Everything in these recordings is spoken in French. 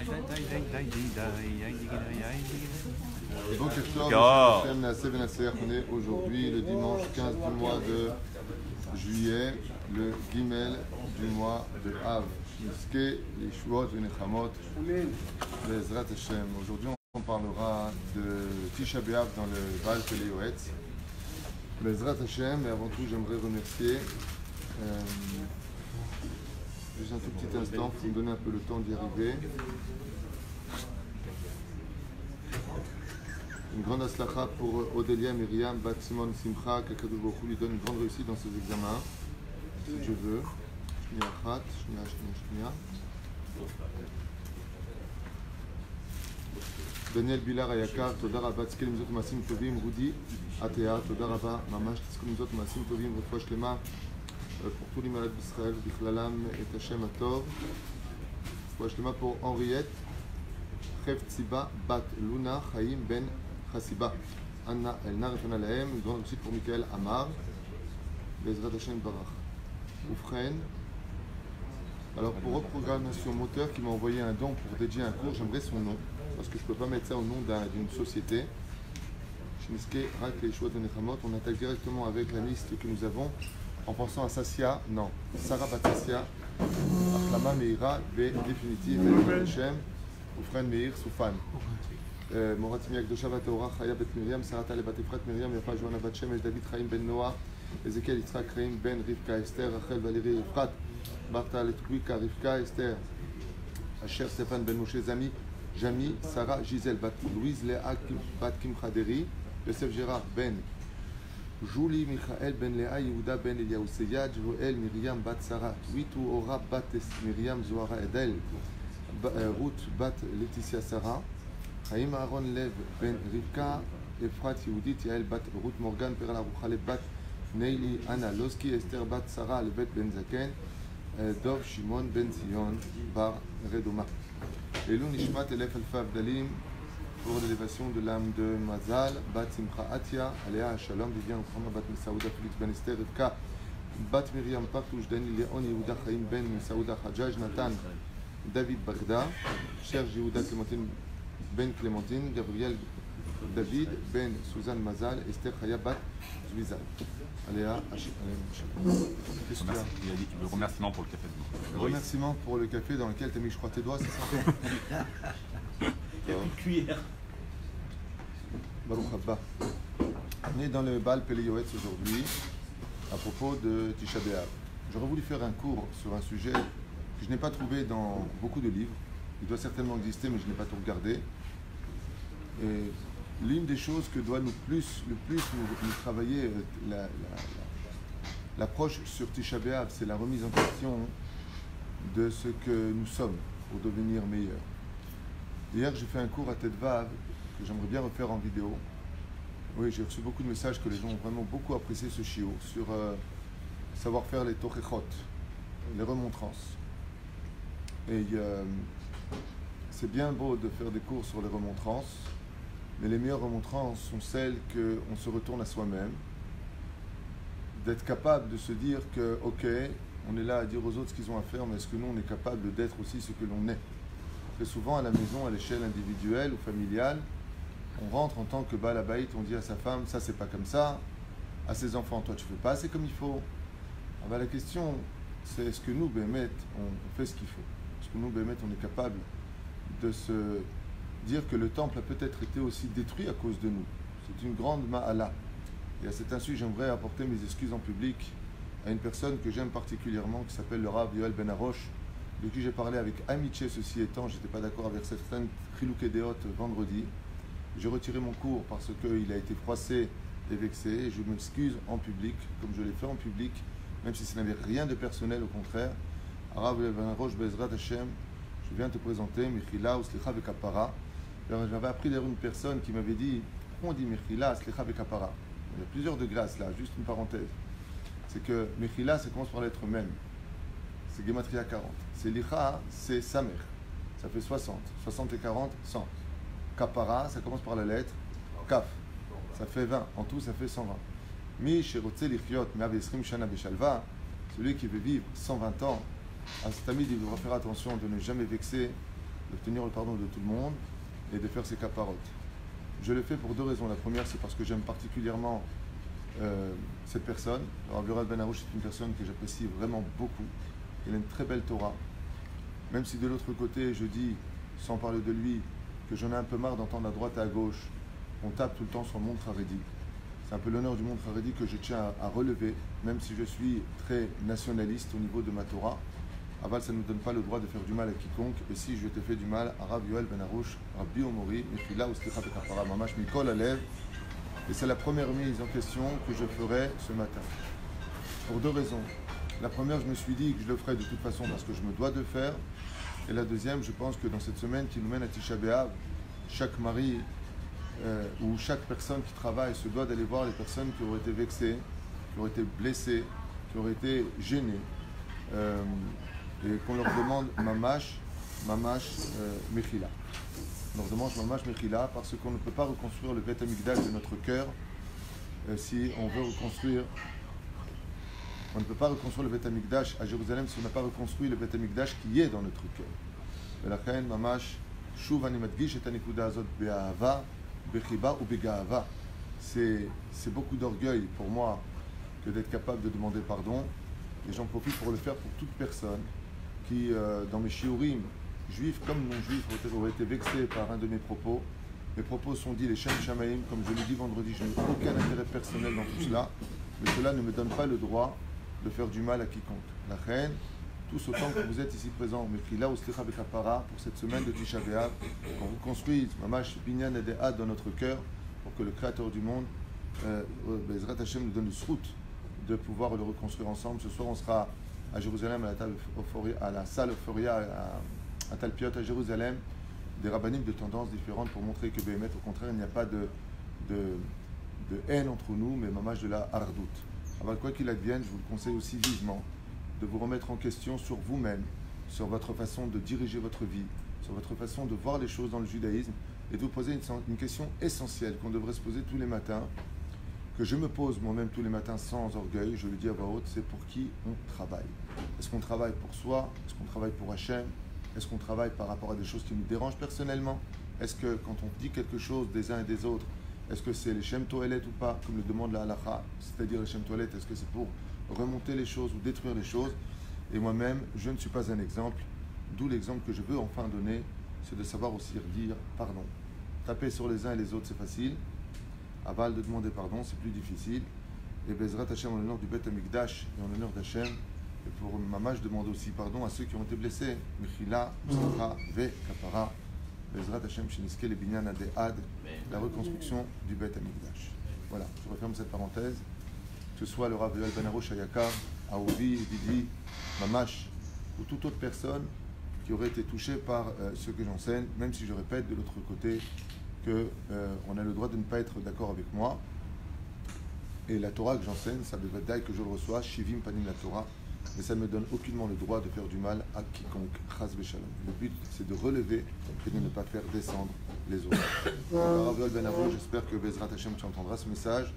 Donc, on est aujourd'hui le dimanche 15 du mois de juillet, le Gimel du mois de Av. Aujourd'hui, on parlera de Tisha B'Av dans le Baal Peleyoetz. Bezrat Hashem, mais avant tout, j'aimerais remercier. Juste un tout petit instant pour me donner un peu le temps d'y arriver. Une grande aslacha pour Odélia Myriam Bat Simon Simcha, qu'Akadosh Baruch Hu lui donne une grande réussite dans ses examens, si Dieu veut. Shnia Achat, Shnia. Daniel Bilar Ayakar, Toda Rabba, Tzkel Mizot Masim Tovim, Rudi Atea, Toda Rabba, Mamash, Tzkel Mizot Masim Tovim, Refouach Lema, pour tous les malades d'Israël, Bichlalam et Hashem Atov. Refouach Lema pour Henriette, Chev Tziba, Bat Luna, Chaim Ben Chassiba, Anna Elna Refana Lahem, une grande réussite pour Michael Amar, Bezrat Hashem Barach. Oufren. Alors pour reprogrammation moteur qui m'a envoyé un don pour dédier un cours, j'aimerais son nom, parce que je ne peux pas mettre ça au nom d'une société. On attaque directement avec la liste que nous avons en pensant à Sassia, non, Sarah Batassia, Achlama Meira, V définitive, Hashem, Oufren Meir, Soufan. Moratimi Akdosha Vateora, Chaya Bet Miriam, Sarata Le Batefrat Miriam, Yafa Johanna Bat Shemesh, David Chaim Ben Noah, Ezekiel Yitzhak Chaim Ben Rivka Esther, Rachel Valérie Efrat, Barta Letkwika Rivka Esther, Asher Stéphane Ben Moshe Zami, Jami, Sarah Gisèle Bat Louise Léa Bat Kim Khaderi, Yosef Gérard Ben Julie Michael Ben Léa Yehuda Ben Eliaou Seyad, Joël Myriam Bat Sarah, Witu Ora Bat Myriam Zohara Edel, Ruth Bat Laetitia Sarah, Chaim Aaron Lev Ben Rivka, Efrat Yehudit Yael Bat Ruth Morgan Perla Rouchale Bat Neili Anna Loski, Esther Bat Sarah Levet Ben Zaken, Dov Shimon Ben Zion Bar Redoma. Elou Nishmat Elef Alfa Abdalim pour l'élévation de l'âme de Mazal, Bat Simcha Atia, Aléa Shalom, Vivian Khama Bat Mesaouda Félix Ben Esther Rivka, Bat Miriam Partouche, Dani Léon Yehuda Chaim Ben Mesaouda Hajjaj, Nathan David Bagda, Serge Yehuda Clémentine Ben Clémentine, Gabriel David Ben Suzanne Mazal, Esther Chaya Bat Zouizal. Aléa Shalom. Qu'est-ce que tu as? Il a dit le remerciement pour le café. Le remerciement pour le café dans lequel tu as mis, je crois, tes doigts, c'est ça? Il y a une cuillère. Baruch Haba. On est dans le Baal Peleyoetz aujourd'hui à propos de Tisha B'Av. J'aurais voulu faire un cours sur un sujet que je n'ai pas trouvé dans beaucoup de livres. Il doit certainement exister, mais je n'ai pas tout regardé. Et l'une des choses que doit le plus nous travailler l'approche sur Tisha B'Av, c'est la remise en question de ce que nous sommes pour devenir meilleurs. Hier, j'ai fait un cours à Tête Vav que j'aimerais bien refaire en vidéo. Oui, j'ai reçu beaucoup de messages que les gens ont vraiment beaucoup apprécié ce chiot sur savoir faire les tochechot, les remontrances. Et c'est bien beau de faire des cours sur les remontrances, mais les meilleures remontrances sont celles qu'on se retourne à soi-même, d'être capable de se dire que, ok, on est là à dire aux autres ce qu'ils ont à faire, mais est-ce que nous, on est capable d'être aussi ce que l'on est? Très souvent, à la maison, à l'échelle individuelle ou familiale, on rentre en tant que Baal Habayit, on dit à sa femme, ça c'est pas comme ça, à ses enfants, toi tu fais pas assez comme il faut. Ah ben, la question, c'est est-ce que nous, Bémet, on fait ce qu'il faut? Est-ce que nous, Bémet, on est capable de se dire que le temple a peut-être été aussi détruit à cause de nous? C'est une grande ma'ala. Et à cet insu, j'aimerais apporter mes excuses en public à une personne que j'aime particulièrement, qui s'appelle le Rav Yoel Ben Arosh, de qui j'ai parlé avec amitié. Ceci étant, je n'étais pas d'accord avec certaines Chilouké Deot vendredi. J'ai retiré mon cours parce qu'il a été froissé et vexé. Et je m'excuse en public, comme je l'ai fait en public, même si ça n'avait rien de personnel, au contraire. Rav Yoel Ben Arosh, Bezrat Hashem, je viens te présenter Mechila ou Slicha Vekapara. J'avais appris d'ailleurs une personne qui m'avait dit, pourquoi on dit Mechila, Slicha Vekapara? Il y a plusieurs degrés là, juste une parenthèse. C'est que Mechila, ça commence par l'être même. C'est Gematria 40. C'est Licha, c'est Samer. Ça fait 60. 60 et 40, 100. Kapara, ça commence par la lettre Kaf. Ça fait 20. En tout, ça fait 120. Mi Sherotze Lichiot, Me'avesrim Shana Beshalva, celui qui veut vivre 120 ans, à cet ami, il devra faire attention de ne jamais vexer d'obtenir le pardon de tout le monde et de faire ses caparotes. Je le fais pour deux raisons. La première, c'est parce que j'aime particulièrement cette personne. Alors, Yorav Ben Arush, c'est une personne que j'apprécie vraiment beaucoup. Il a une très belle Torah. Même si de l'autre côté, je dis, sans parler de lui, que j'en ai un peu marre d'entendre à droite et à gauche, on tape tout le temps sur le monde Haredi. C'est un peu l'honneur du monde Haredi que je tiens à relever, même si je suis très nationaliste au niveau de ma Torah. Aval, ça ne nous donne pas le droit de faire du mal à quiconque. Et si je t'ai fait du mal, Arav Yoel Ben Arush, Rabbi Omori, Mechila Usticha Bekapara Mamash Mikol Alev. Et c'est la première mise en question que je ferai ce matin. Pour deux raisons. La première, je me suis dit que je le ferai de toute façon parce que je me dois de le faire. Et la deuxième, je pense que dans cette semaine qui nous mène à Tisha B'Av, chaque mari ou chaque personne qui travaille se doit d'aller voir les personnes qui auraient été vexées, qui auraient été blessées, qui auraient été gênées. Et qu'on leur demande Mamash Mechila. On leur demande Mamash Mechila parce qu'on ne peut pas reconstruire le Beth Amikdash de notre cœur si on veut reconstruire. On ne peut pas reconstruire le Beth Amikdash à Jérusalem si on n'a pas reconstruit le Beth Amikdash qui est dans notre cœur. Velachen Mamash Shuv ani madgish et anikuda azot be'ahava, bechiba ou begahava. C'est beaucoup d'orgueil pour moi que d'être capable de demander pardon. Et j'en profite pour le faire pour toute personne qui, dans mes shiurim, juifs comme non-juifs, auraient été vexés par un de mes propos. Mes propos sont dits les Shem Shamaim, comme je l'ai dit vendredi, je n'ai aucun intérêt personnel dans tout cela, mais cela ne me donne pas le droit de faire du mal à quiconque. La reine, tous autant que vous êtes ici présents, Mechila Usticha Bekapara, pour cette semaine de Tisha B'Av, qu'on reconstruise Mamash Binyan et De'ad dans notre cœur, pour que le Créateur du monde, Bezrat Hashem, nous donne le srout de pouvoir le reconstruire ensemble. Ce soir, on sera à Jérusalem, à la salle Euphoria, à Talpiot, à Jérusalem, des rabbinim de tendances différentes pour montrer que Béhémet, au contraire, il n'y a pas de haine entre nous, mais mamash de la hardout. Alors, quoi qu'il advienne, je vous le conseille aussi vivement de vous remettre en question sur vous-même, sur votre façon de diriger votre vie, sur votre façon de voir les choses dans le judaïsme, et de vous poser une question essentielle qu'on devrait se poser tous les matins, que je me pose moi-même tous les matins sans orgueil, je le dis à voix haute, c'est pour qui on travaille. Est-ce qu'on travaille pour soi? Est-ce qu'on travaille pour Hachem? Est-ce qu'on travaille par rapport à des choses qui nous dérangent personnellement? Est-ce que quand on dit quelque chose des uns et des autres, est-ce que c'est les Shem Toelet ou pas, comme le demande la Halacha? C'est-à-dire les Shem Toelet, est-ce que c'est pour remonter les choses ou détruire les choses? Et moi-même, je ne suis pas un exemple, d'où l'exemple que je veux enfin donner, c'est de savoir aussi dire pardon. Taper sur les uns et les autres, c'est facile. Aval de demander pardon, c'est plus difficile. Et Bezrat Hashem, en l'honneur du Beth Amikdash et en l'honneur d'Hachem, et pour Mamash, demande aussi pardon à ceux qui ont été blessés. Mechila, Usticha, Ve, Kapara, Bezrat Hashem, Sheniske, les Binyan Ade'ad, la reconstruction du Beth Amikdash. Voilà, je referme cette parenthèse. Que ce soit le Rav Yoel Ben Arush Ayakar, Aouvi, Didi, Mamash, ou toute autre personne qui aurait été touchée par ce que j'enseigne, même si je répète de l'autre côté qu'on a le droit de ne pas être d'accord avec moi. Et la Torah que j'enseigne, ça devrait être que je le reçois, Shivim Panim la Torah, mais ça ne me donne aucunement le droit de faire du mal à quiconque. Chas v'shalom. Le but, c'est de relever et de ne pas faire descendre les autres. Rav Yoel Ben Arush, j'espère que Bezrat Hashem, tu entendras ce message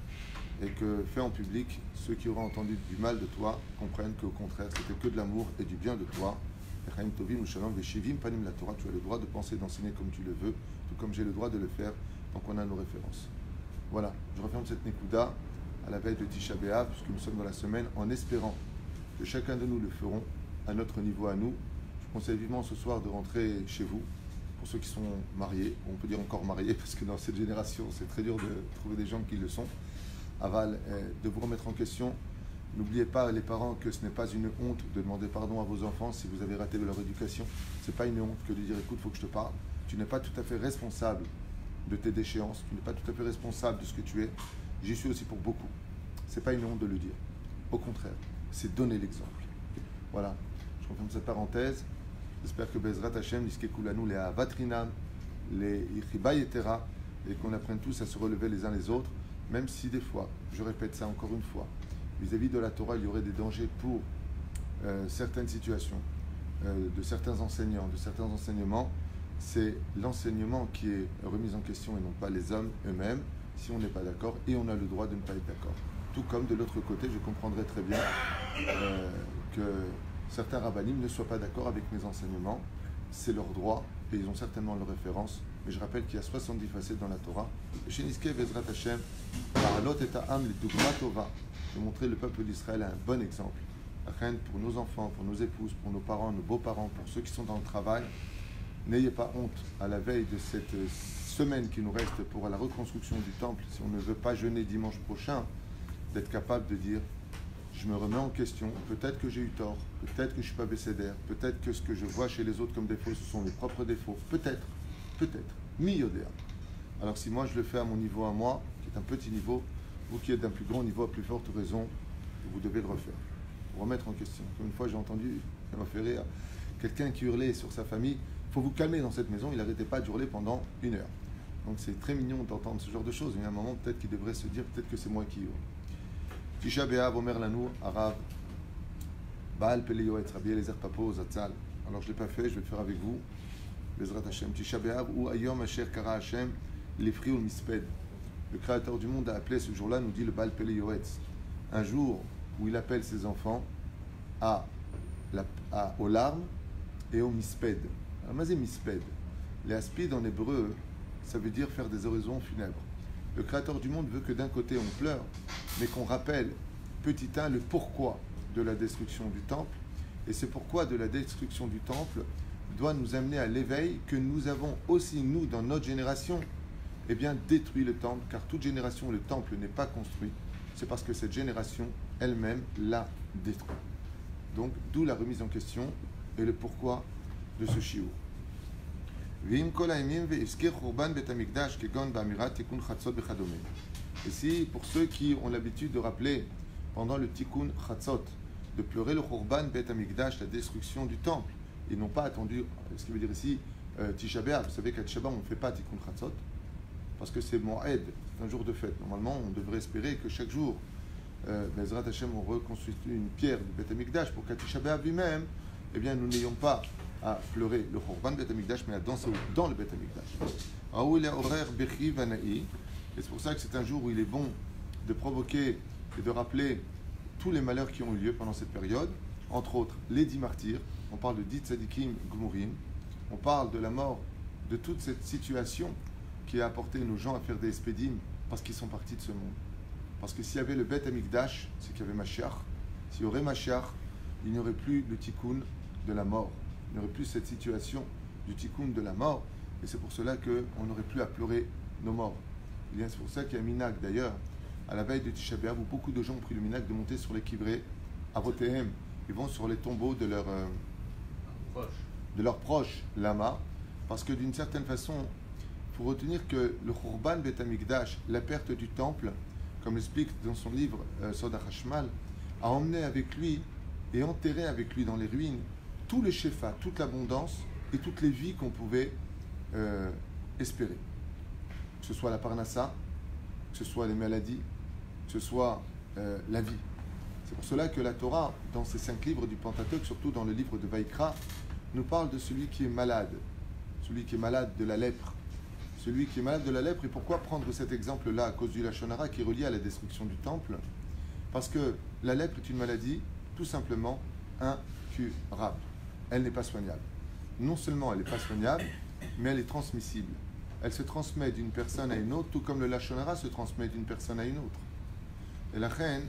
et que, fait en public, ceux qui auront entendu du mal de toi comprennent qu'au contraire, c'était que de l'amour et du bien de toi. Tu as le droit de penser, d'enseigner comme tu le veux, tout comme j'ai le droit de le faire, donc on a nos références. Voilà, je referme cette Nekuda à la veille de Tisha B'Av, puisque nous sommes dans la semaine, en espérant que chacun de nous le feront à notre niveau à nous. Je vous conseille vivement ce soir de rentrer chez vous, pour ceux qui sont mariés, on peut dire encore mariés, parce que dans cette génération, c'est très dur de trouver des gens qui le sont. Aval, de vous remettre en question. N'oubliez pas, les parents, que ce n'est pas une honte de demander pardon à vos enfants si vous avez raté leur éducation. Ce n'est pas une honte que de dire écoute, il faut que je te parle. Tu n'es pas tout à fait responsable de tes déchéances, tu n'es pas tout à fait responsable de ce que tu es. J'y suis aussi pour beaucoup. Ce n'est pas une honte de le dire. Au contraire, c'est donner l'exemple. Voilà, je referme cette parenthèse. J'espère que Bezrat Hashem, Niskekulanu, les Avatrinam, les Ichiba Yetera, et qu'on apprenne tous à se relever les uns les autres, même si des fois, je répète ça encore une fois, vis-à-vis de la Torah, il y aurait des dangers pour certaines situations, de certains enseignants, de certains enseignements. C'est l'enseignement qui est remis en question et non pas les hommes eux-mêmes, si on n'est pas d'accord, et on a le droit de ne pas être d'accord. Tout comme de l'autre côté, je comprendrais très bien que certains rabbinim ne soient pas d'accord avec mes enseignements, c'est leur droit, et ils ont certainement leurs références. Mais je rappelle qu'il y a 70 facettes dans la Torah. Et chez Niske Bezrat Hashem, Ba'alot et Ta'am, les Dugma Tova, de montrer le peuple d'Israël a un bon exemple. Afin pour nos enfants, pour nos épouses, pour nos parents, nos beaux-parents, pour ceux qui sont dans le travail, n'ayez pas honte à la veille de cette semaine qui nous reste pour la reconstruction du temple, si on ne veut pas jeûner dimanche prochain, d'être capable de dire je me remets en question, peut-être que j'ai eu tort, peut-être que je ne suis pas bécédaire, peut-être que ce que je vois chez les autres comme défauts, ce sont mes propres défauts, peut-être, mi-yodéa. Alors si moi je le fais à mon niveau à moi, qui est un petit niveau, vous qui êtes d'un plus grand niveau, à plus forte raison, vous devez le refaire, vous remettre en question. Comme une fois j'ai entendu, ça m'a fait rire, quelqu'un qui hurlait sur sa famille, il faut vous calmer dans cette maison, il n'arrêtait pas de hurler pendant 1 heure. Donc c'est très mignon d'entendre ce genre de choses, mais à un moment peut-être qu'il devrait se dire, peut-être que c'est moi qui hurle. Tisha B'Av, Omer Lanou, Arav, Baal Pele Yoetz, Rabbi Eliezer Papo, Zatzal. Alors je ne l'ai pas fait, je vais le faire avec vous. Bezrat Hashem. Tisha B'Av, ou Ayom Asher Kara Hashem, l'Ifri ou Misped. Le Créateur du monde a appelé ce jour-là, nous dit le Baal Pele Yoetz. Un jour où il appelle ses enfants aux larmes et au Misped. Alors, mais c'est Misped. Les aspides en hébreu, ça veut dire faire des oraisons funèbres. Le Créateur du monde veut que d'un côté on pleure, mais qu'on rappelle petit un le pourquoi de la destruction du temple. Et ce pourquoi de la destruction du temple doit nous amener à l'éveil que nous avons aussi, nous, dans notre génération, détruit le temple, car toute génération où le temple n'est pas construit, c'est parce que cette génération elle-même l'a détruit. Donc, d'où la remise en question et le pourquoi de ce shiur. Et si, pour ceux qui ont l'habitude de rappeler pendant le Tikkun Chatzot, de pleurer le Khurban Bet Hamikdash, la destruction du temple, ils n'ont pas attendu, ce qui veut dire ici, Tisha B'Av. Vous savez qu'à Tisha B'Av, on ne fait pas Tikkun Chatzot, parce que c'est Moed, c'est un jour de fête. Normalement, on devrait espérer que chaque jour, Bezrat Hashem, on reconstitue une pierre du Bet Hamikdash pour qu'à Tisha B'Av lui-même, nous n'ayons pas à pleurer le Khurban Bet Hamikdash, mais à danser dans le Bet Hamikdash. Et c'est pour ça que c'est un jour où il est bon de provoquer et de rappeler tous les malheurs qui ont eu lieu pendant cette période, entre autres les 10 martyrs, on parle de 10 tzadikim gmurim, on parle de la mort de toute cette situation qui a apporté nos gens à faire des espédim parce qu'ils sont partis de ce monde. Parce que s'il y avait le Bet Hamikdash, c'est qu'il y avait Mashiach. S'il y aurait Mashiach, il n'y aurait plus le tikkun de la mort. Il n'y aurait plus cette situation du tikkun de la mort. Et c'est pour cela qu'on n'aurait plus à pleurer nos morts. C'est pour ça qu'il y a un minag d'ailleurs, à la veille de Tisha B'Av, où beaucoup de gens ont pris le minag de monter sur les kivrés à Votéhem. Ils vont sur les tombeaux de leurs proches lama, parce que d'une certaine façon, il faut retenir que le Khurban Bet Hamikdash, la perte du temple, comme l'explique dans son livre Sod HaChashmal, a emmené avec lui et enterré avec lui dans les ruines tout le shefa, toute l'abondance et toutes les vies qu'on pouvait espérer. Que ce soit la parnassa, que ce soit les maladies, que ce soit la vie. C'est pour cela que la Torah, dans ces 5 livres du Pentateuque, surtout dans le livre de Vaïkra, nous parle de celui qui est malade de la lèpre. Celui qui est malade de la lèpre. Et pourquoi prendre cet exemple-là à cause du Lachon Hara qui est relié à la destruction du temple? Parce que la lèpre est une maladie tout simplement incurable. Elle n'est pas soignable. Non seulement elle n'est pas soignable, mais elle est transmissible. Elle se transmet d'une personne à une autre, tout comme le Lachon Hara se transmet d'une personne à une autre. Et la reine,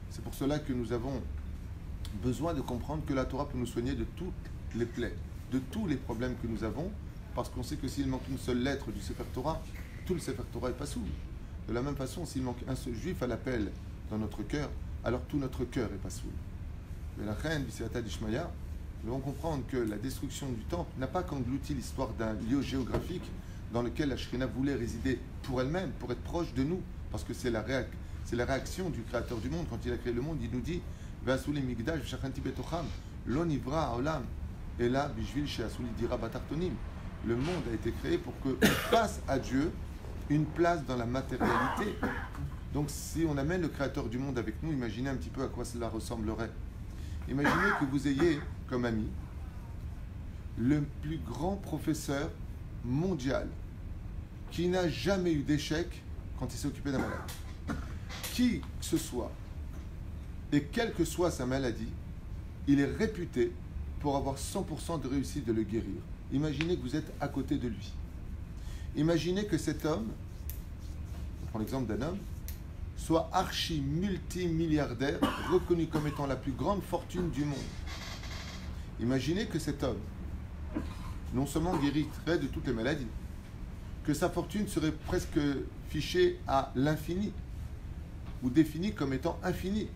c'est pour cela que nous avons besoin de comprendre que la Torah peut nous soigner de toutes les plaies, de tous les problèmes que nous avons, parce qu'on sait que s'il manque une seule lettre du Sefer Torah, tout le Sefer Torah est pas sourd. De la même façon, s'il manque un seul juif à l'appel dans notre cœur, alors tout notre cœur est pas sourd. Mais la reine, B'Siata d'Ishmaïa, nous devons comprendre que la destruction du temple n'a pas qu'englouti l'histoire d'un lieu géographique dans lequel la Shrina voulait résider pour elle-même, pour être proche de nous, parce que c'est la réaction du Créateur du monde. Quand il a créé le monde, il nous dit Ve'asuli migdash v'shachanti betocham lo nivra haolam ela bishvil she'asuli dira batartonim. Le monde a été créé pour qu'on fasse à Dieu une place dans la matérialité. Donc si on amène le Créateur du monde avec nous, imaginez un petit peu à quoi cela ressemblerait. Imaginez que vous ayez comme ami le plus grand professeur mondial qui n'a jamais eu d'échec quand il s'est occupé d'un malade. Qui que ce soit, et quelle que soit sa maladie, il est réputé pour avoir 100% de réussite de le guérir. Imaginez que vous êtes à côté de lui. Imaginez que cet homme, on prend l'exemple d'un homme, soit archi-multimilliardaire, reconnu comme étant la plus grande fortune du monde. Imaginez que cet homme, non seulement guérirait de toutes les maladies, que sa fortune serait presque fichée à l'infini, ou définie comme étant infinie.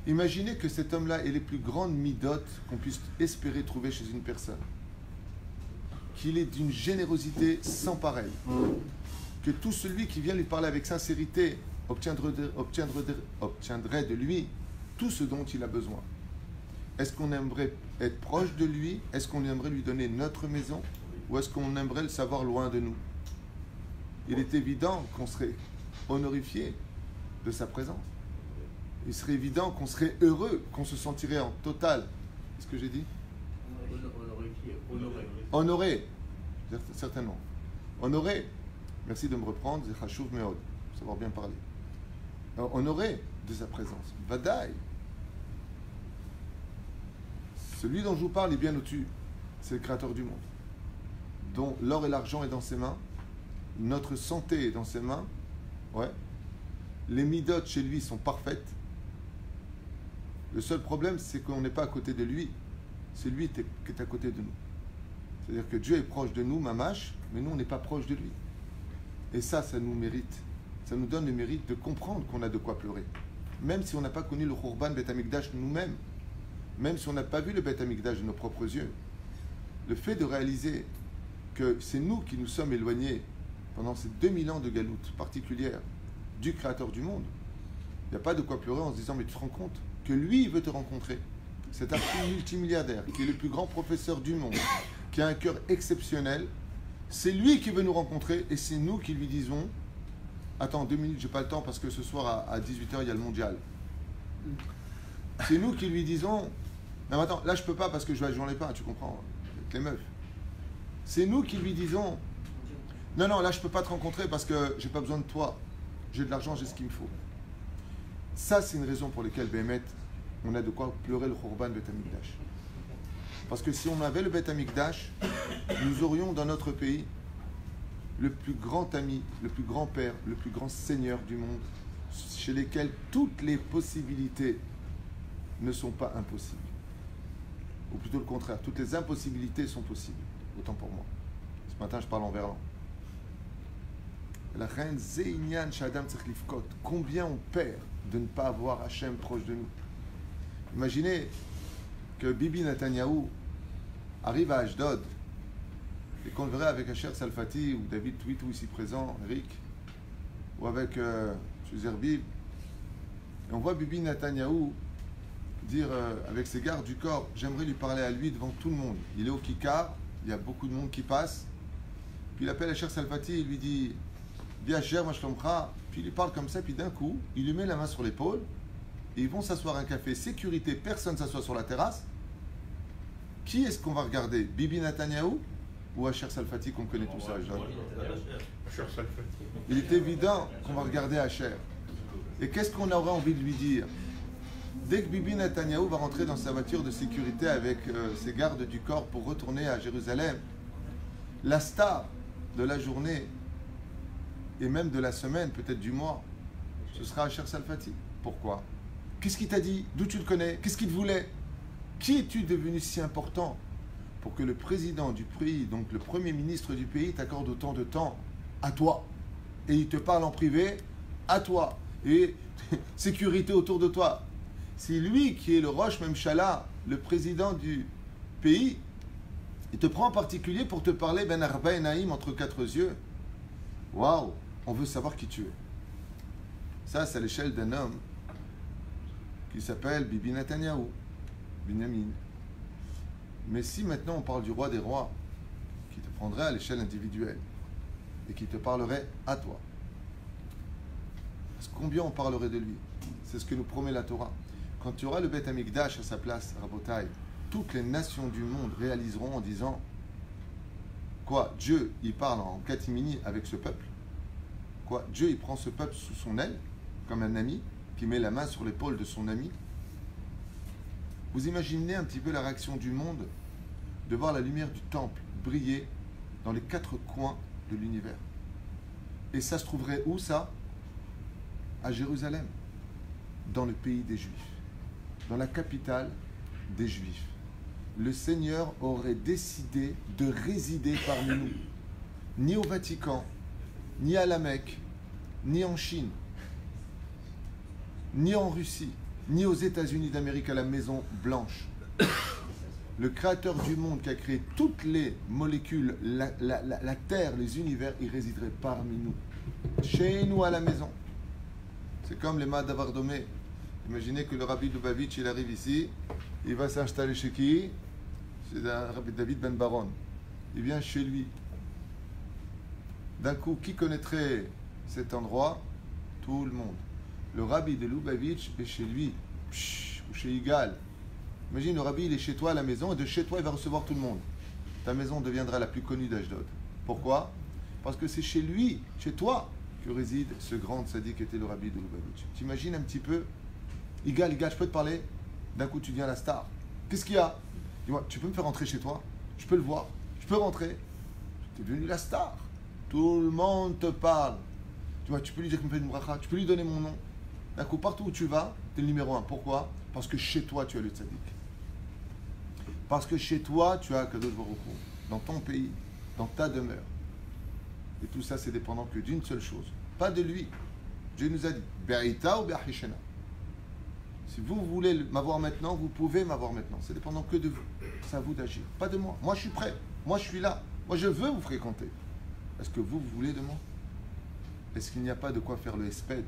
Imaginez que cet homme-là ait les plus grandes midotes qu'on puisse espérer trouver chez une personne. Qu'il est d'une générosité sans pareil. Que tout celui qui vient lui parler avec sincérité obtiendrait de lui tout ce dont il a besoin. Est-ce qu'on aimerait être proche de lui? Est-ce qu'on aimerait lui donner notre maison? Ou est-ce qu'on aimerait le savoir loin de nous? Il est évident qu'on serait honorifié de sa présence. Il serait évident qu'on serait heureux, qu'on se sentirait en total. Qu'est-ce que j'ai dit? Honoré. Certainement. Honoré. Merci de me reprendre. C'est chachouv meod. Savoir bien parler. Honoré de sa présence. Vadaï. Celui dont je vous parle est bien au-dessus. C'est le créateur du monde. Dont l'or et l'argent est dans ses mains. Notre santé est dans ses mains. Ouais. Les midotes chez lui sont parfaites. Le seul problème, c'est qu'on n'est pas à côté de lui. C'est lui qui est à côté de nous. C'est-à-dire que Dieu est proche de nous, mamash, mais nous, on n'est pas proche de lui. Et ça nous mérite. Ça nous donne le mérite de comprendre qu'on a de quoi pleurer. Même si on n'a pas connu le Khurban Bet Amikdash nous-mêmes. Même si on n'a pas vu le Bet Amikdash de nos propres yeux. Le fait de réaliser que c'est nous qui nous sommes éloignés pendant ces 2000 ans de galoute particulière du Créateur du monde, il n'y a pas de quoi pleurer en se disant, mais tu te rends compte que lui, il veut te rencontrer. Cet artiste multimilliardaire, qui est le plus grand professeur du monde, qui a un cœur exceptionnel, c'est lui qui veut nous rencontrer et c'est nous qui lui disons, attends 2 minutes, j'ai pas le temps parce que ce soir à 18h, il y a le mondial. C'est nous qui lui disons, non attends, là je peux pas parce que je vais à Jean Lépin, tu comprends, avec les meufs. C'est nous qui lui disons, non, là je peux pas te rencontrer parce que j'ai pas besoin de toi. J'ai de l'argent, j'ai ce qu'il me faut. Ça, c'est une raison pour laquelle, Béhémet, on a de quoi pleurer le Khurban Bet Amikdash. Parce que si on avait le Bet Amikdash, nous aurions dans notre pays le plus grand ami, le plus grand père, le plus grand seigneur du monde, chez lesquels toutes les possibilités ne sont pas impossibles. Ou plutôt le contraire, toutes les impossibilités sont possibles. Autant pour moi. Ce matin, je parle en verlan. La reine Zeinyan Shadam Tzechlifkot. Combien on perd de ne pas avoir Hachem proche de nous. Imaginez que Bibi Netanyahou arrive à Ashdod et qu'on le verrait avec Asher Salfati ou David Twitou ici présent, Eric, ou avec Zerbib. Et on voit Bibi Netanyahou dire avec ses gardes du corps, j'aimerais lui parler à lui devant tout le monde. Il est au Kikar, il y a beaucoup de monde qui passe. Puis il appelle Asher Salfati, il lui dit Bien cher, puis il lui parle comme ça, puis d'un coup, il lui met la main sur l'épaule, et ils vont s'asseoir à un café, sécurité, personne ne s'assoit sur la terrasse. Qui est-ce qu'on va regarder? Bibi Netanyahou ou Asher Salfati qu'on connaît tous ça? Il est évident qu'on va regarder Asher. Et qu'est-ce qu'on aurait envie de lui dire? Dès que Bibi Netanyahou va rentrer dans sa voiture de sécurité avec ses gardes du corps pour retourner à Jérusalem, la star de la journée et même de la semaine, peut-être du mois, ce sera Asher Salfati. Pourquoi? Qu'est-ce qu'il t'a dit? D'où tu le connais? Qu'est-ce qu'il te voulait? Qui es-tu devenu si important pour que le président du pays, donc le premier ministre du pays, t'accorde autant de temps à toi? Et il te parle en privé à toi. Et sécurité autour de toi. C'est lui qui est le Rosh Memshala, le président du pays. Il te prend en particulier pour te parler Ben Arba et Naïm entre quatre yeux. Waouh! On veut savoir qui tu es. Ça, c'est à l'échelle d'un homme qui s'appelle Bibi Netanyahou, Binyamin. Mais si maintenant on parle du roi des rois, qui te prendrait à l'échelle individuelle et qui te parlerait à toi, combien on parlerait de lui? C'est ce que nous promet la Torah. Quand tu auras le Bet Amikdash à sa place, Rabotai, toutes les nations du monde réaliseront en disant quoi? Dieu, il parle en catimini avec ce peuple. Quoi? Dieu, il prend ce peuple sous son aile, comme un ami qui met la main sur l'épaule de son ami. Vous imaginez un petit peu la réaction du monde de voir la lumière du temple briller dans les 4 coins de l'univers. Et ça se trouverait où ça? À Jérusalem, dans le pays des Juifs, dans la capitale des Juifs. Le Seigneur aurait décidé de résider parmi nous, ni au Vatican, ni à la Mecque, ni en Chine, ni en Russie, ni aux États-Unis d'Amérique à la Maison Blanche. Le créateur du monde qui a créé toutes les molécules, la Terre, les univers, il résiderait parmi nous, chez nous à la maison. C'est comme les Madavar Domé. Imaginez que le Rabbi Lubavitch, il arrive ici, il va s'installer chez qui? C'est Rabbi David Ben Baron. Il vient chez lui. D'un coup, qui connaîtrait cet endroit? Tout le monde. Le Rabbi de Lubavitch est chez lui, ou chez Igal. Imagine, le Rabbi, il est chez toi à la maison, et de chez toi, il va recevoir tout le monde. Ta maison deviendra la plus connue d'Ashdod. Pourquoi? Parce que c'est chez lui, chez toi, que réside ce grand tzaddik qui était le Rabbi de Lubavitch. Tu imagines un petit peu? Igal, je peux te parler? D'un coup, tu deviens la star. Qu'est-ce qu'il y a? Dis-moi, tu peux me faire rentrer chez toi? Je peux le voir? Je peux rentrer? Tu es devenu la star. Tout le monde te parle. Tu vois, tu peux lui dire qu'il me fait une bracha, tu peux lui donner mon nom. D'un coup, partout où tu vas, tu es le numéro 1. Pourquoi? Parce que chez toi, tu as le tzaddik. Parce que chez toi, tu as Kadosh Baruch Hu, dans ton pays, dans ta demeure. Et tout ça, c'est dépendant que d'une seule chose. Pas de lui. Dieu nous a dit, Be'ita ou Be'achishena. Si vous voulez m'avoir maintenant, vous pouvez m'avoir maintenant. C'est dépendant que de vous. C'est à vous d'agir. Pas de moi. Moi, je suis prêt. Moi, je suis là. Moi, je veux vous fréquenter. Est-ce que vous voulez de moi? Est-ce qu'il n'y a pas de quoi faire le hesped,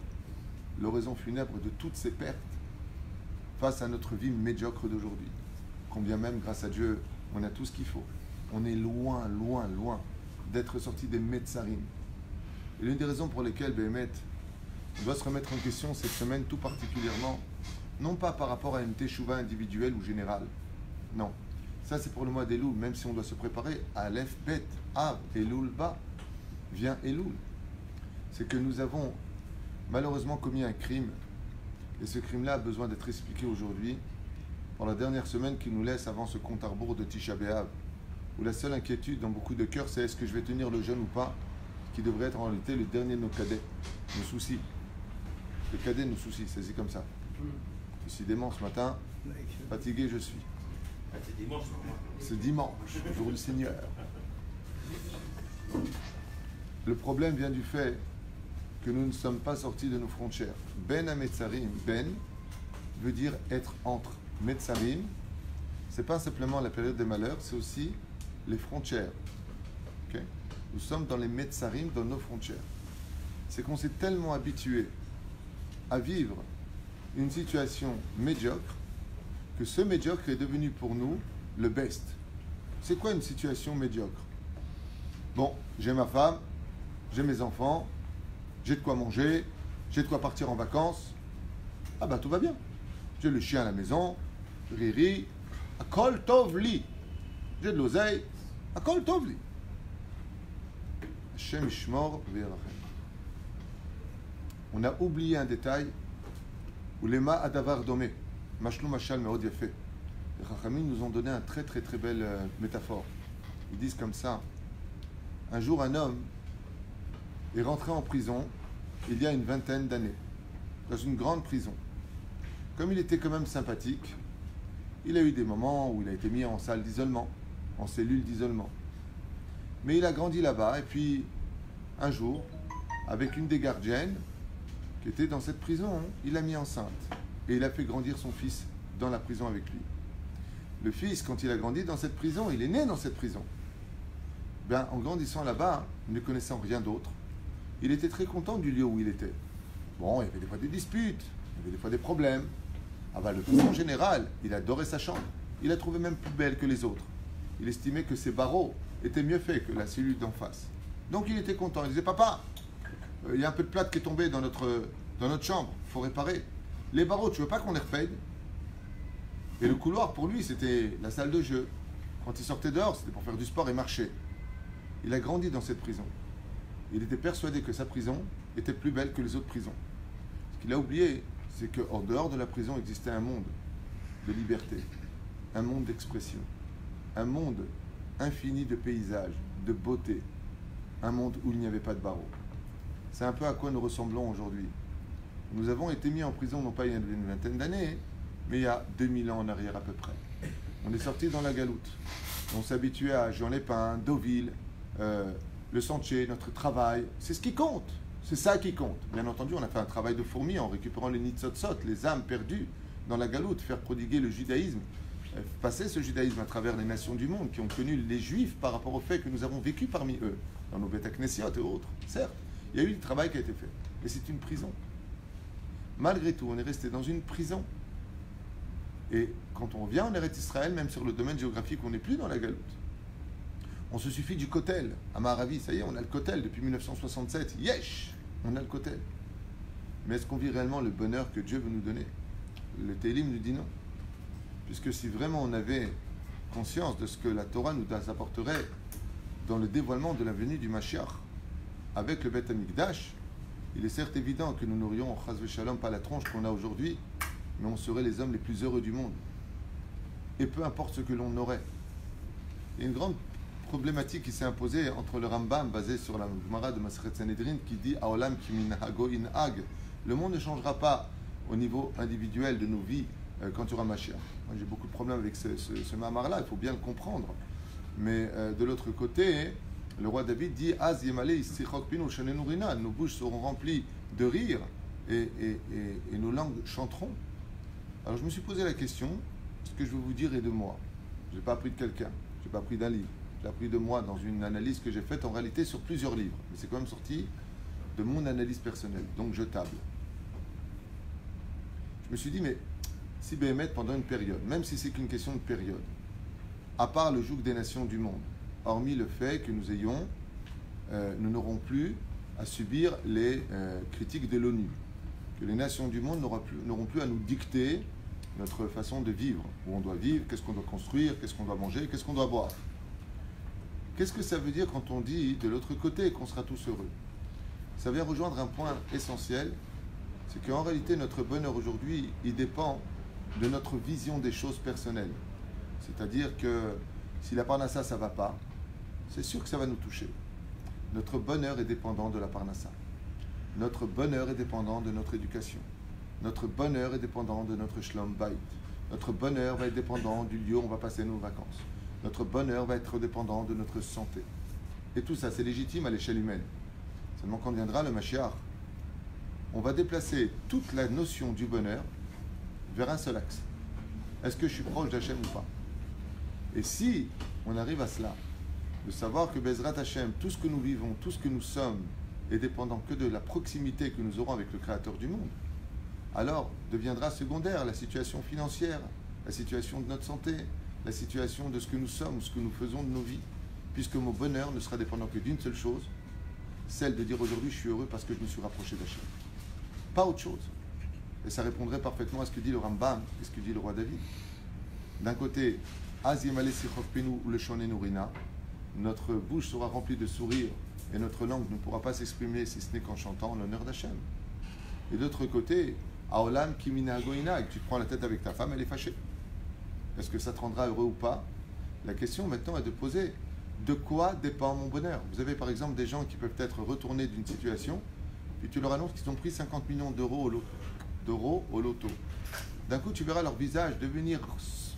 l'oraison funèbre de toutes ces pertes face à notre vie médiocre d'aujourd'hui? Combien même, grâce à Dieu, on a tout ce qu'il faut. On est loin, loin, loin d'être sorti des Metzarim. Et l'une des raisons pour lesquelles, Béhémet, on doit se remettre en question cette semaine tout particulièrement, non pas par rapport à une teshuva individuelle ou générale, non. Ça, c'est pour le mois d'Elul, même si on doit se préparer à Aleph, Bet, Av, Elul, Ba, vient Elul. C'est que nous avons malheureusement commis un crime, et ce crime-là a besoin d'être expliqué aujourd'hui, pour la dernière semaine qui nous laisse avant ce compte à rebours de Tisha B'Av, où la seule inquiétude dans beaucoup de cœurs, c'est est-ce que je vais tenir le jeûne ou pas, qui devrait être en réalité le dernier de nos cadets, nos soucis. Le cadet nous soucie, c'est dit comme ça. Je suis dément ce matin, fatigué je suis. C'est dimanche, C'est dimanche, jour du Seigneur. Le problème vient du fait que nous ne sommes pas sortis de nos frontières. Ben à Metzarim, Ben veut dire être entre. Metzarim, c'est pas simplement la période des malheurs, c'est aussi les frontières. Okay? Nous sommes dans les Metzarim, dans nos frontières. C'est qu'on s'est tellement habitué à vivre une situation médiocre que ce médiocre est devenu pour nous le best. C'est quoi une situation médiocre? Bon, j'ai ma femme, j'ai mes enfants, j'ai de quoi manger, j'ai de quoi partir en vacances. Ah bah tout va bien. J'ai le chien à la maison, Riri, Akol Tovli. J'ai de l'oseille, Akol Tovli. Hashem Ishmor Ve'erachem. On a oublié un détail où les ma adavar domé, mashlou mashal meod yafé. Les Chachamim nous ont donné un très très très belle métaphore. Ils disent comme ça. Un jour, un homme est rentré en prison il y a une vingtaine d'années, dans une grande prison. Comme il était quand même sympathique, il a eu des moments où il a été mis en salle d'isolement, en cellule d'isolement. Mais il a grandi là-bas et puis un jour, avec une des gardiennes qui était dans cette prison, il l'a mis enceinte et il a fait grandir son fils dans la prison avec lui. Le fils, quand il a grandi dans cette prison, il est né dans cette prison. Ben, en grandissant là-bas, ne connaissant rien d'autre, il était très content du lieu où il était. Bon, il y avait des fois des disputes, il y avait des fois des problèmes. Ah ben, de façon générale, il adorait sa chambre. Il la trouvait même plus belle que les autres. Il estimait que ses barreaux étaient mieux faits que la cellule d'en face. Donc il était content. Il disait, papa, il y a un peu de plâtre qui est tombé dans notre chambre, il faut réparer. Les barreaux, tu veux pas qu'on les repaye? Et le couloir, pour lui, c'était la salle de jeu. Quand il sortait dehors, c'était pour faire du sport et marcher. Il a grandi dans cette prison. Il était persuadé que sa prison était plus belle que les autres prisons. Ce qu'il a oublié, c'est qu'en dehors de la prison existait un monde. de liberté, un monde d'expression, un monde infini de paysages, de beauté, un monde où il n'y avait pas de barreaux. C'est un peu à quoi nous ressemblons aujourd'hui. Nous avons été mis en prison, non pas il y a une vingtaine d'années, mais il y a 2000 ans en arrière à peu près. On est sortis dans la galoute. On s'habituait à Juan-les-Pins, Deauville, le sentier, notre travail. C'est ce qui compte. C'est ça qui compte. Bien entendu, on a fait un travail de fourmi en récupérant les nitzotzot, les âmes perdues dans la galoute, faire prodiguer le judaïsme, passer ce judaïsme à travers les nations du monde qui ont connu les juifs par rapport au fait que nous avons vécu parmi eux, dans nos Beth Knessiot et autres. Certes, il y a eu du travail qui a été fait, mais c'est une prison. Malgré tout, on est resté dans une prison. Et quand on vient en Eretz Israël, même sur le domaine géographique, on n'est plus dans la galoute. On se suffit du kotel. À Maravi, ça y est, on a le kotel depuis 1967. Yesh, on a le kotel. Mais est-ce qu'on vit réellement le bonheur que Dieu veut nous donner? Le Télim nous dit non. Puisque si vraiment on avait conscience de ce que la Torah nous apporterait dans le dévoilement de la venue du Mashiach avec le Beth Amikdash, il est certes évident que nous n'aurions, chas v'shalom, pas la tronche qu'on a aujourd'hui, mais on serait les hommes les plus heureux du monde. Et peu importe ce que l'on aurait. Il y a une grande problématique qui s'est imposée entre le Rambam, basé sur la Gemara de Masechet Sanhedrin, qui dit « Aolam ki minhago inhag ». Le monde ne changera pas au niveau individuel de nos vies quand il y aura Mashiach. Moi, j'ai beaucoup de problèmes avec ce mamar-là, il faut bien le comprendre. Mais de l'autre côté, le roi David dit « Az yemale issichok pinu shenenurina ». Nos bouches seront remplies de rire et nos langues chanteront. Alors je me suis posé la question, ce que je veux vous dire est de moi. Je n'ai pas appris de quelqu'un, je n'ai pas appris d'un livre. J'ai appris de moi dans une analyse que j'ai faite en réalité sur plusieurs livres. Mais c'est quand même sorti de mon analyse personnelle, donc jetable. Je me suis dit, mais si Béhémet, pendant une période, même si c'est qu'une question de période, à part le joug des nations du monde, hormis le fait que nous n'aurons plus à subir les critiques de l'ONU, que les nations du monde n'auront plus à nous dicter notre façon de vivre, où on doit vivre, qu'est-ce qu'on doit construire, qu'est-ce qu'on doit manger, qu'est-ce qu'on doit boire. Qu'est-ce que ça veut dire quand on dit de l'autre côté qu'on sera tous heureux? Ça vient rejoindre un point essentiel, c'est qu'en réalité notre bonheur aujourd'hui, il dépend de notre vision des choses personnelles. C'est-à-dire que si la parnassa ça ne va pas, c'est sûr que ça va nous toucher. Notre bonheur est dépendant de la parnassa. Notre bonheur est dépendant de notre éducation. Notre bonheur est dépendant de notre shlom bayit. Notre bonheur va être dépendant du lieu où on va passer nos vacances. Notre bonheur va être dépendant de notre santé. Et tout ça, c'est légitime à l'échelle humaine. Seulement quand viendra le Mashiach, on va déplacer toute la notion du bonheur vers un seul axe. Est-ce que je suis proche d'Hachem ou pas? Et si on arrive à cela, de savoir que Bezrat Hachem, tout ce que nous vivons, tout ce que nous sommes, est dépendant que de la proximité que nous aurons avec le Créateur du monde, alors deviendra secondaire la situation financière, la situation de notre santé, la situation de ce que nous sommes, ce que nous faisons de nos vies, puisque mon bonheur ne sera dépendant que d'une seule chose, celle de dire aujourd'hui je suis heureux parce que je me suis rapproché d'Hachem. Pas autre chose. Et ça répondrait parfaitement à ce que dit le Rambam et ce que dit le roi David. D'un côté, notre bouche sera remplie de sourires et notre langue ne pourra pas s'exprimer si ce n'est qu'en chantant l'honneur d'Hachem. Et d'autre côté, Aolam kiminago inag, tu te prends la tête avec ta femme, elle est fâchée. Est-ce que ça te rendra heureux ou pas? La question maintenant est de poser de quoi dépend mon bonheur. Vous avez par exemple des gens qui peuvent être retournés d'une situation, puis tu leur annonces qu'ils ont pris 50 millions d'euros au loto. D'un coup, tu verras leur visage devenir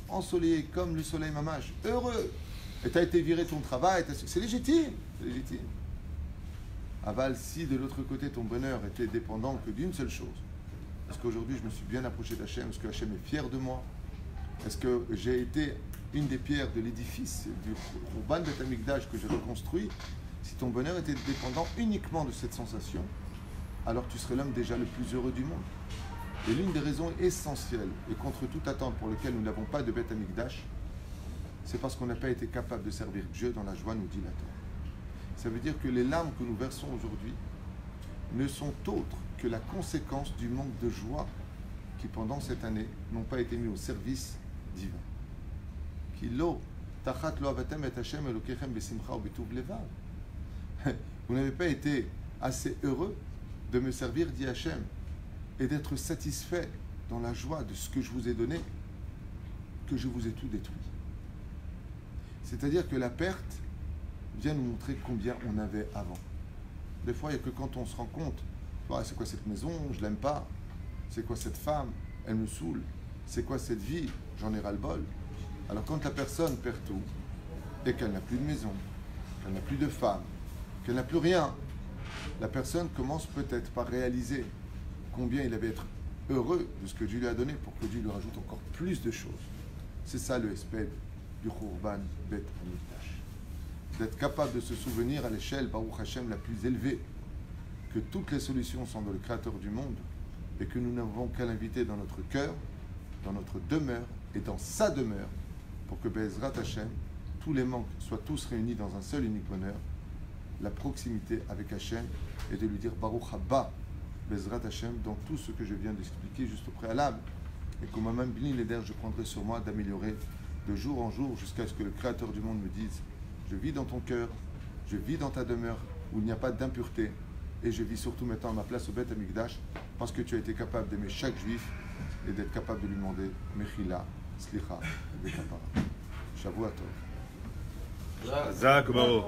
ensoleillé comme le soleil mamache, heureux. Et tu as été viré de ton travail, c'est légitime, c'est légitime. Aval, si de l'autre côté ton bonheur était dépendant que d'une seule chose, est-ce qu'aujourd'hui je me suis bien approché d'Hachem? Est-ce que Hachem est fier de moi? Est-ce que j'ai été une des pierres de l'édifice du Urban Beth Amikdash que j'ai reconstruit? Si ton bonheur était dépendant uniquement de cette sensation, alors tu serais l'homme déjà le plus heureux du monde. Et l'une des raisons essentielles et contre toute attente pour lesquelles nous n'avons pas de Beth Amikdash, c'est parce qu'on n'a pas été capable de servir Dieu dans la joie, nous dit la Torah. Ça veut dire que les larmes que nous versons aujourd'hui ne sont autres que la conséquence du manque de joie qui, pendant cette année, n'ont pas été mis au service divin. Vous n'avez pas été assez heureux de me servir, dit Hachem, et d'être satisfait dans la joie de ce que je vous ai donné. que je vous ai tout détruit. C'est-à-dire que la perte vient nous montrer combien on avait avant. Des fois, il n'y a que quand on se rend compte, ah, c'est quoi cette maison, je l'aime pas, c'est quoi cette femme, elle me saoule, c'est quoi cette vie, j'en ai ras-le-bol. Alors quand la personne perd tout, et qu'elle n'a plus de maison, qu'elle n'a plus de femme, qu'elle n'a plus rien, la personne commence peut-être par réaliser combien il avait être heureux de ce que Dieu lui a donné pour que Dieu lui rajoute encore plus de choses. C'est ça le espèce du Khurban Bet Hamikdash. D'être capable de se souvenir à l'échelle Baruch Hashem la plus élevée que toutes les solutions sont dans le Créateur du monde et que nous n'avons qu'à l'inviter dans notre cœur, dans notre demeure et dans sa demeure pour que Be'ezrat Hashem, tous les manques soient tous réunis dans un seul unique bonheur, la proximité avec Hashem et de lui dire Baruch Haba Be'ezrat Hashem dans tout ce que je viens d'expliquer juste au préalable et qu'au moment même je prendrai sur moi d'améliorer de jour en jour jusqu'à ce que le Créateur du monde me dise je vis dans ton cœur, je vis dans ta demeure où il n'y a pas d'impureté et je vis surtout maintenant à ma place au Beth Amikdash parce que tu as été capable d'aimer chaque juif et d'être capable de lui demander Mechila, Slicha, Bekapara. Shavua Tov. Zak Baruch.